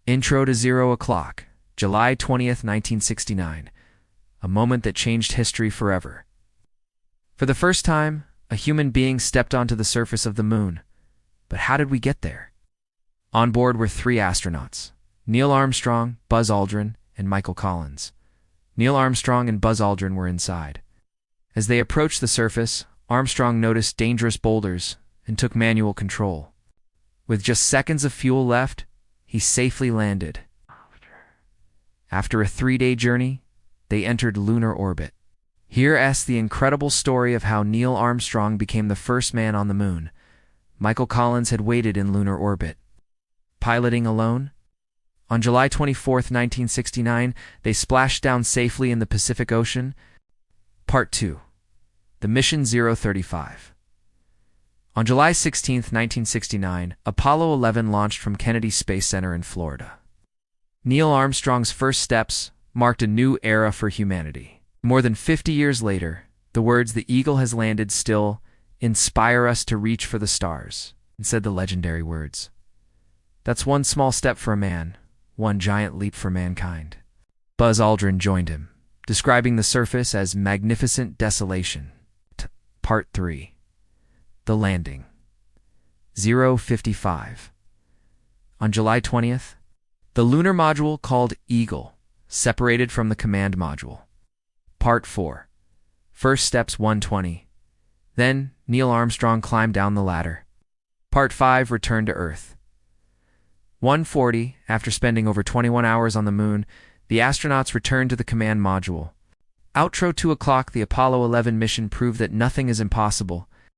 Intro to 0 o'clock, July 20th, 1969. A moment that changed history forever. For the first time, a human being stepped onto the surface of the moon. But how did we get there? On board were 3 astronauts: Neil Armstrong, Buzz Aldrin, and Michael Collins. Neil Armstrong and Buzz Aldrin were inside. As they approached the surface, Armstrong noticed dangerous boulders and took manual control. With just seconds of fuel left, he safely landed. After a 3-day journey, they entered lunar orbit. Here's the incredible story of how Neil Armstrong became the first man on the moon. Michael Collins had waited in lunar orbit. Piloting alone? On July 24, 1969, they splashed down safely in the Pacific Ocean. Part 2. The Mission 035. On July 16, 1969, Apollo 11 launched from Kennedy Space Center in Florida. Neil Armstrong's first steps marked a new era for humanity. More than 50 years later, the words "the Eagle has landed" still inspire us to reach for the stars, and said the legendary words. That's one small step for a man, one giant leap for mankind. Buzz Aldrin joined him, describing the surface as magnificent desolation. Part 3. The landing. 055. On July 20th, the lunar module called Eagle separated from the command module. Part 4. First steps 120. Then Neil Armstrong climbed down the ladder. Part 5. Return to Earth. 140. After spending over 21 hours on the moon, the astronauts returned to the command module. Outro 2 o'clock. The Apollo 11 mission proved that nothing is impossible.